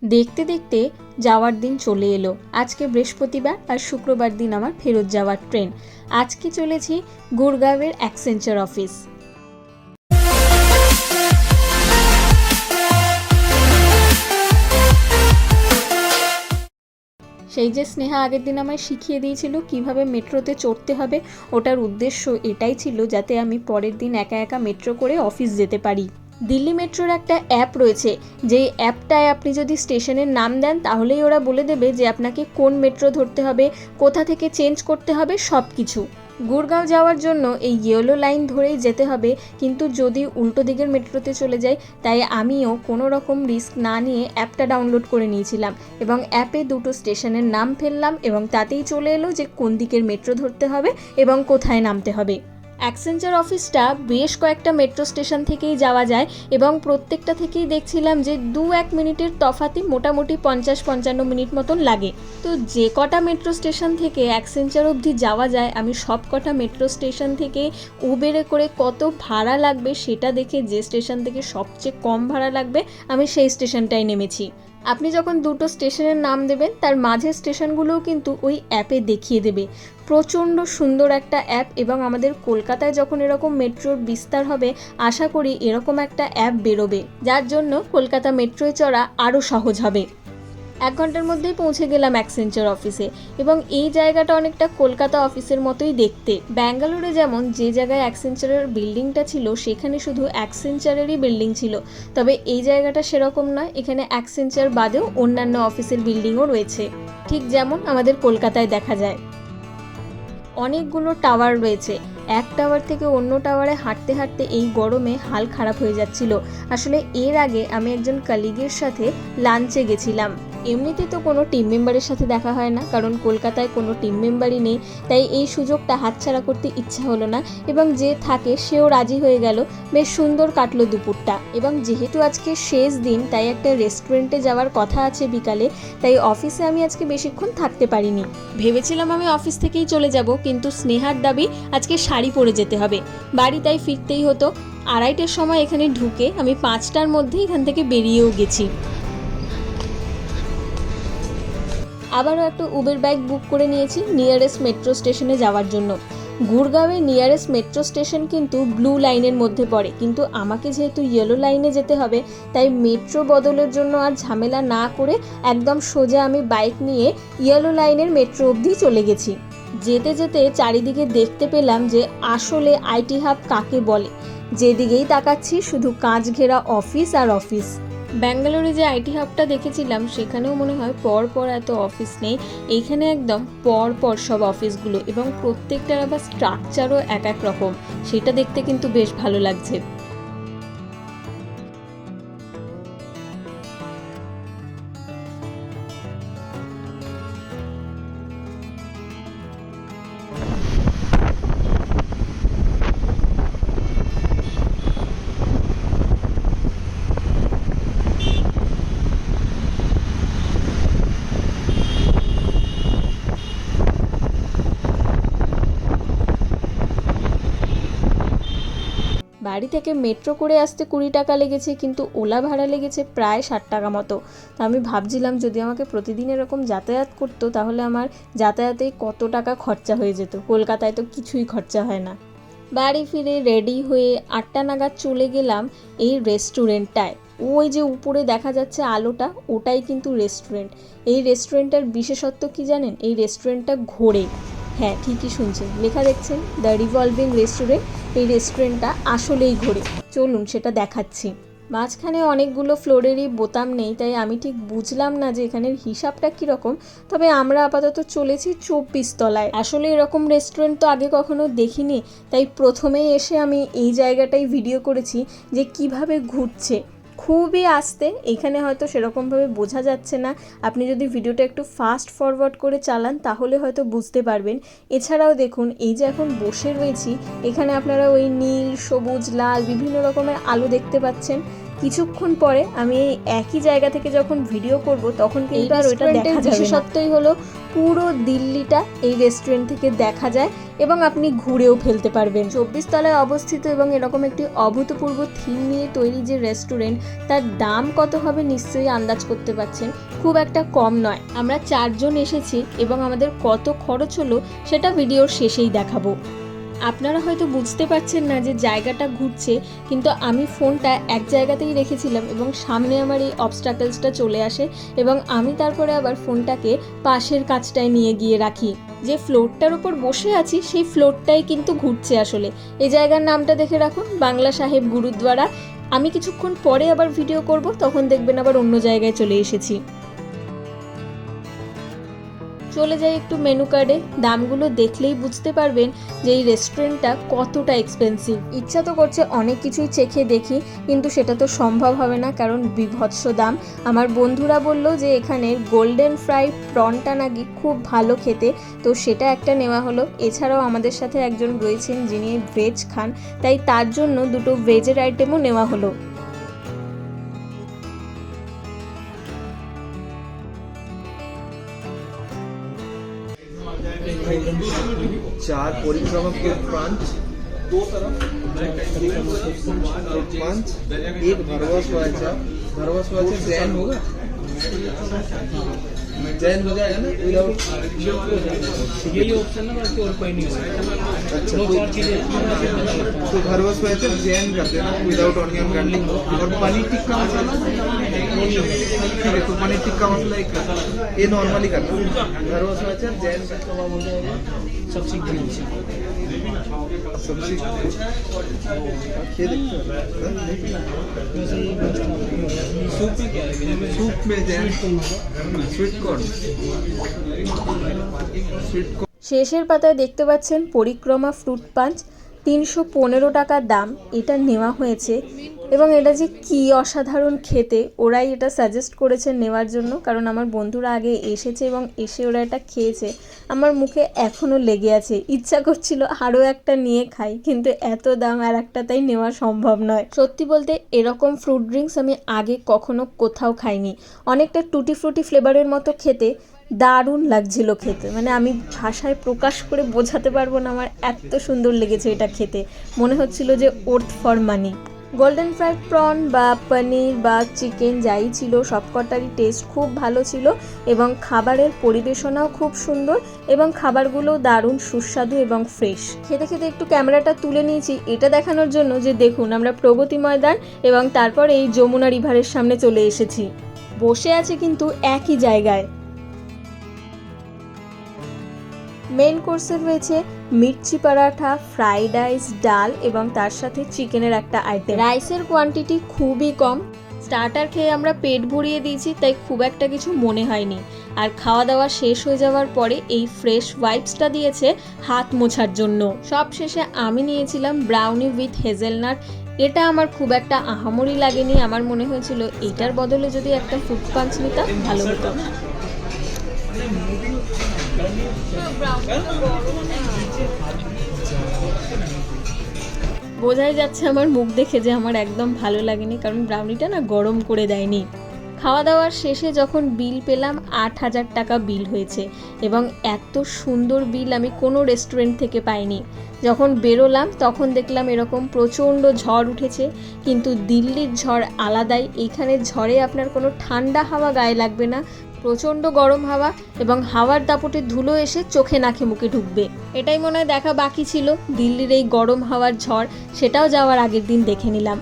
দেখতে দেখতে যাওয়ার দিন চলে এলো। আজকে বৃহস্পতিবার আর শুক্রবার দিন আমার ফেরত যাওয়ার ট্রেন। আজকে চলেছি গুরগাঁওয়ের অ্যাকসেঞ্চার অফিস। সেই যে স্নেহা আগের দিন আমায় শিখিয়ে দিয়েছিল কিভাবে মেট্রোতে চড়তে হবে, ওটার উদ্দেশ্য এটাই ছিল যাতে আমি পরের দিন একা একা মেট্রো করে অফিস যেতে পারি। দিল্লি মেট্রোর একটা অ্যাপ রয়েছে, যেই অ্যাপটায় আপনি যদি স্টেশনের নাম দেন তাহলেই ওরা বলে দেবে যে আপনাকে কোন মেট্রো ধরতে হবে, কোথা থেকে চেঞ্জ করতে হবে, সব কিছু। গুরগাঁও যাওয়ার জন্য এই ইয়েলো লাইন ধরেই যেতে হবে, কিন্তু যদি উল্টো দিকের মেট্রোতে চলে যাই, তাই আমিও কোনো রকম রিস্ক না নিয়ে অ্যাপটা ডাউনলোড করে নিয়েছিলাম এবং অ্যাপে দুটো স্টেশনের নাম ফেললাম এবং তাতেই চলে এলো যে কোন দিকের মেট্রো ধরতে হবে এবং কোথায় নামতে হবে। অ্যাকসেঞ্চার অফিসটা বেশ কয়েকটা মেট্রো স্টেশন থেকেই যাওয়া যায় এবং প্রত্যেকটা থেকেই দেখছিলাম যে 2-1 মিনিটের তফাতে মোটামুটি 50-55 মিনিট মতন লাগে। তো যে কটা মেট্রো স্টেশন থেকে অ্যাকসেঞ্চার অবধি যাওয়া যায়, আমি সব কটা মেট্রো স্টেশন থেকে উবেরে করে কত ভাড়া লাগবে সেটা দেখে যে স্টেশন থেকে সবচেয়ে কম ভাড়া লাগবে আমি সেই স্টেশনটায় নেমেছি। আপনি যখন দুটো স্টেশনের নাম দেবেন তার মাঝের স্টেশনগুলোও কিন্তু ওই অ্যাপে দেখিয়ে দেবে। প্রচণ্ড সুন্দর একটা অ্যাপ, এবং আমাদের কলকাতায় যখন এরকম মেট্রোর বিস্তার হবে আশা করি এরকম একটা অ্যাপ বেরোবে, যার জন্য কলকাতা মেট্রোয় চড়া আরও সহজ হবে। 1 ঘন্টার মধ্যেই পৌঁছে গেলাম অ্যাকসেঞ্চার অফিসে, এবং এই জায়গাটা অনেকটা কলকাতা অফিসের মতোই দেখতে। ব্যাঙ্গালোরে যেমন যে জায়গায় অ্যাকসেঞ্চারের বিল্ডিংটা ছিল সেখানে শুধু অ্যাকসেঞ্চারেরই বিল্ডিং ছিল, তবে এই জায়গাটা সেরকম নয়। এখানে অ্যাকসেঞ্চার বাদেও অন্যান্য অফিসের বিল্ডিংও রয়েছে, ঠিক যেমন আমাদের কলকাতায় দেখা যায়। অনেকগুলো টাওয়ার রয়েছে, এক টাওয়ার থেকে অন্য টাওয়ারে হাঁটতে হাঁটতে এই গরমে হাল খারাপ হয়ে যাচ্ছিল। আসলে এর আগে আমি একজন কলিগের সাথে লাঞ্চে গেছিলাম। এমনিতে তো কোনো টিম মেম্বারের সাথে দেখা হয় না, কারণ কলকাতায় কোনো টিম মেম্বারই নেই, তাই এই সুযোগটা হাতছাড়া করতে ইচ্ছা হলো না, এবং যে থাকে সেও রাজি হয়ে গেল। বেশ সুন্দর কাটলো দুপুরটা, এবং যেহেতু আজকে শেষ দিন তাই একটা রেস্টুরেন্টে যাওয়ার কথা আছে বিকালে, তাই অফিসে আমি আজকে বেশিক্ষণ থাকতে পারিনি। ভেবেছিলাম আমি অফিস থেকেই চলে যাব, কিন্তু স্নেহার দাবি আজকে শাড়ি পরে যেতে হবে, বাড়ি তাই ফিরতেই হতো। 2:30টার সময় এখানে ঢুকে আমি 5টার মধ্যে এখান থেকে বেরিয়েও গেছি। আবারও একটা উবের বাইক বুক করে নিয়েছি নিয়ারেস্ট মেট্রো স্টেশনে যাওয়ার জন্য। গুরগাঁওয়ে নিয়ারেস্ট মেট্রো স্টেশন কিন্তু ব্লু লাইনের মধ্যে পড়ে, কিন্তু আমাকে যেহেতু ইয়েলো লাইনে যেতে হবে, তাই মেট্রো বদলের জন্য আর ঝামেলা না করে একদম সোজা আমি বাইক নিয়ে ইয়েলো লাইনের মেট্রো অবধি চলে গেছি। যেতে যেতে চারিদিকে দেখতে পেলাম যে আসলে আইটি হাব কাকে বলে। যেদিকেই তাকাচ্ছি শুধু কাঁচ ঘেরা অফিস আর অফিস। ব্যাঙ্গালোরে যে আইটি হাবটা দেখেছিলাম সেখানেও মনে হয় পর পর এত অফিস নেই, এইখানে একদম পর পর সব অফিসগুলো, এবং প্রত্যেকটার আবার স্ট্রাকচারও এক এক রকম। সেটা দেখতে কিন্তু বেশ ভালো লাগছে। বাড়ি থেকে মেট্রো করে আসতে 20 টাকা লেগেছে, কিন্তু ওলা ভাড়া লেগেছে প্রায় 60 টাকা মতো। তো আমি ভাবছিলাম যদি আমাকে প্রতিদিন এরকম যাতায়াত করতো তাহলে আমার যাতায়াতেই কত টাকা খরচা হয়ে যেত। কলকাতায় তো কিছুই খরচা হয় না। বাড়ি ফিরে রেডি হয়ে 8টা নাগাদ চলে গেলাম এই রেস্টুরেন্টটায়। ওই যে উপরে দেখা যাচ্ছে আলোটা, ওটাই কিন্তু রেস্টুরেন্ট। এই রেস্টুরেন্টটার বিশেষত্ব কি জানেন? এই রেস্টুরেন্টটা ঘোরে। হ্যাঁ, ঠিকই শুনছেন, লেখা দেখছেন দ্য রিভলভিং রেস্টুরেন্ট। এই রেস্টুরেন্টটা আসলেই ঘোরে। চলুন সেটা দেখাচ্ছি। মাঝখানে অনেকগুলো ফ্লোরেরই বোতাম নেই, তাই আমি ঠিক বুঝলাম না যে এখানের হিসাবটা কীরকম। তবে আমরা আপাতত চলেছি 24 তলায়। আসলে এরকম রেস্টুরেন্ট তো আগে কখনো দেখিনি, তাই প্রথমেই এসে আমি এই জায়গাটাই ভিডিও করেছি যে কিভাবে ঘুরছে। খুবই আস্তে, এখানে হয়তো সেরকমভাবে বোঝা যাচ্ছে না। আপনি যদি ভিডিওটা একটু ফাস্ট ফরওয়ার্ড করে চালান তাহলে হয়তো বুঝতে পারবেন। এছাড়াও দেখুন, এই যে এখন বসে রয়েছি, এখানে আপনারা ওই নীল, সবুজ, লাল বিভিন্ন রকমের আলো দেখতে পাচ্ছেন। কিছুক্ষণ পরে আমি এই একই জায়গা থেকে যখন ভিডিও করব তখন কিন্তু আর ওটা দেখা যাবে না। বিশেষত্বই হলো পুরো দিল্লিটা এই রেস্টুরেন্ট থেকে দেখা যায় এবং আপনি ঘুরেও ফেলতে পারবেন। 24 তলায় অবস্থিত এবং এরকম একটি অভূতপূর্ব থিম নিয়ে তৈরি যে রেস্টুরেন্ট, তার দাম কত হবে নিশ্চয়ই আন্দাজ করতে পারছেন, খুব একটা কম নয়। আমরা 4 জন এসেছি এবং আমাদের কত খরচ হলো সেটা ভিডিওর শেষেই দেখাবো। আপনারা হয়তো বুঝতে পারছেন না যে জায়গাটা ঘুরছে, কিন্তু আমি ফোনটা এক জায়গাতেই রেখেছিলাম এবং সামনে আমার এই অবস্ট্যাকলসটা চলে আসে এবং আমি তারপরে আবার ফোনটাকে পাশের কাছটায় নিয়ে গিয়ে রাখি। যে ফ্লোরটার উপর বসে আছি সেই ফ্লোরটাই কিন্তু ঘুরছে আসলে। এই জায়গার নামটা দেখে রাখুন, বাংলা সাহেব গুরুদ্বারা। আমি কিছুক্ষণ পরে আবার ভিডিও করব, তখন দেখবেন আবার অন্য জায়গায় চলে এসেছি। চলে যাই একটু মেনু কার্ডে। দামগুলো দেখলেই বুঝতে পারবেন যে এই রেস্টুরেন্টটা কতটা এক্সপেন্সিভ। ইচ্ছা তো করছে অনেক কিছুই চেখে দেখি, কিন্তু সেটা তো সম্ভব হবে না, কারণ বিভৎস দাম। আমার বন্ধুরা বলল যে এখানের গোল্ডেন ফ্রাই প্রনটা নাকি খুব ভালো খেতে, তো সেটা একটা নেওয়া হলো। এছাড়াও আমাদের সাথে একজন রয়েছেন যিনি ভেজ খান, তাই তার জন্য দুটো ভেজের আইটেমও নেওয়া হলো। चार परिक्रमा पांच, दो तरफ पांच, एक भरवा स्वाचा जैन होगा, जैन हो जाएगा ना विदाउट, यही ऑप्शन है, बाकी और कोई नहीं होगा। अच्छा तो भरवा स्वाचा जैन कर देना विदाउट ऑनियन गार्लिक, और पनीर टिक्का मसाला ठीक है, तो पनीर टिक्का मसाला एक ये नॉर्मली करना, भरवा स्वाचा जैन का कबाब हो जाएगा। सब सीख देना सब्जी ये देखते सूप में क्या है? सूप में Jain sweet corn, sweet corn. শেষের পাতায় দেখতে পাচ্ছেন পরিক্রমা ফ্রুট পাঞ্চ, 315 টাকা দাম। এটা নেওয়া হয়েছে এবং এটা যে কি অসাধারণ খেতে, ওরাই এটা সাজেস্ট করেছে নেওয়ার জন্য, কারণ আমার বন্ধুরা আগে এসেছে এবং এসে ওরা এটা খেয়েছে। আমার মুখে এখনও লেগে আছে, ইচ্ছা করছিল আরও একটা নিয়ে খাই, কিন্তু এত দাম আর একটা তাই নেওয়া সম্ভব নয়। সত্যি বলতে এরকম ফ্রুট ড্রিঙ্কস আমি আগে কখনো কোথাও খাইনি। অনেকটা টুটি ফ্রুটি ফ্লেভারের মতো খেতে, দারুণ লাগছিল খেতে, মানে আমি ভাষায় প্রকাশ করে বোঝাতে পারবো না, আমার এত সুন্দর লেগেছে এটা খেতে। মনে হচ্ছিল যে worth for money. Golden fried prawn বা পনির বা চিকেন যাই ছিল, সবকটারই টেস্ট খুব ভালো ছিল এবং খাবারের পরিবেশনাও খুব সুন্দর এবং খাবারগুলো দারুণ সুস্বাদু এবং ফ্রেশ। খেতে খেতে একটু ক্যামেরাটা তুলে নিয়েছি এটা দেখানোর জন্য যে দেখুন আমরা প্রগতি ময়দান এবং তারপর এই যমুনা রিভারের সামনে চলে এসেছি। বসে আছে কিন্তু একই জায়গায়। মেন কোর্সে রয়েছে মির্চি পরাঠা, ফ্রাইড রাইস, ডাল এবং তার সাথে চিকেনের একটা আইটেম। রাইসের কোয়ান্টিটি খুবই কম। স্টার্টার খেয়ে আমরা পেট ভরিয়ে দিয়েছি, তাই খুব একটা কিছু মনে হয়নি। আর খাওয়া দাওয়া শেষ হয়ে যাওয়ার পরে এই ফ্রেশ ওয়াইপসটা দিয়েছে হাত মোছার জন্য। সব শেষে আমি নিয়েছিলাম ব্রাউনি উইথ হেজেলনাট। এটা আমার খুব একটা আহামরি লাগেনি, আমার মনে হয়েছিল এটার বদলে যদি একটা ফ্রুট পাঞ্চ নিতাম ভালো হতো। বোঝাই যাচ্ছে আমার মুখ দেখে যে আমার একদম ভালো লাগেনি, কারণ ব্রাউনিটা না গরম করে দেয়নি। খাওয়া দাওয়ার শেষে যখন বিল পেলাম 8,000 টাকা বিল হয়েছে এবং এত সুন্দর বিল আমি কোনো রেস্টুরেন্ট থেকে পাইনি। যখন বেরোলাম তখন দেখলাম এরকম প্রচণ্ড ঝড় উঠেছে, কিন্তু দিল্লির ঝড় আলাদাই। এইখানে ঝড়ে আপনার কোনো ঠান্ডা হাওয়া গায়ে লাগবে না, প্রচণ্ড গরম হাওয়া এবং হাওয়ার দাপটে ধুলো এসে চোখে নাকে মুখে ঢুকবে। এটাই মনে হয় দেখা বাকি ছিল, দিল্লির এই গরম হাওয়ার ঝড়, সেটাও যাওয়ার আগের দিন দেখে নিলাম।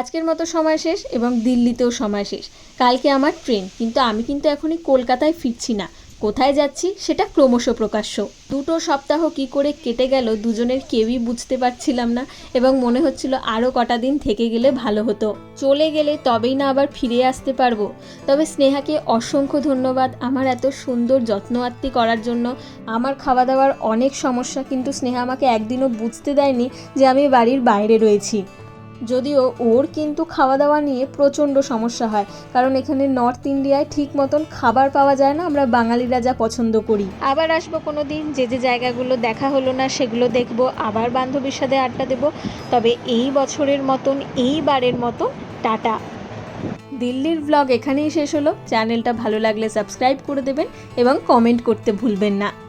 আজকের মতো সময় শেষ এবং দিল্লিতেও সময় শেষ। কালকে আমার ট্রেন, কিন্তু আমি কিন্তু এখনই কলকাতায় ফিরছি না। কোথায় যাচ্ছি সেটা ক্রমশ প্রকাশ্য। 2 সপ্তাহ কি করে কেটে গেল দুজনের কেউই বুঝতে পারছিলাম না এবং মনে হচ্ছিল আরও কটা দিন থেকে গেলে ভালো হতো। চলে গেলে তবেই না আবার ফিরে আসতে পারবো। তবে স্নেহাকে অসংখ্য ধন্যবাদ আমার এত সুন্দর যত্ন আত্তি করার জন্য। আমার খাওয়া দাওয়ার অনেক সমস্যা, কিন্তু স্নেহা আমাকে একদিনও বুঝতে দেয়নি যে আমি বাড়ির বাইরে রয়েছি। যদিও ওর কিন্তু খাওয়া দাওয়া নিয়ে প্রচণ্ড সমস্যা হয়, কারণ এখানে নর্থ ইন্ডিয়ায় ঠিক মতন খাবার পাওয়া যায় না আমরা বাঙালিরা যা পছন্দ করি। আবার আসবো কোনো দিন, যে যে জায়গাগুলো দেখা হলো না সেগুলো দেখবো, আবার বান্ধবীর সাথে আড্ডা দেবো। তবে এই বছরের মতন, এইবারের মতন টাটা। দিল্লির ব্লগ এখানেই শেষ হলো। চ্যানেলটা ভালো লাগলে সাবস্ক্রাইব করে দেবেন এবং কমেন্ট করতে ভুলবেন না।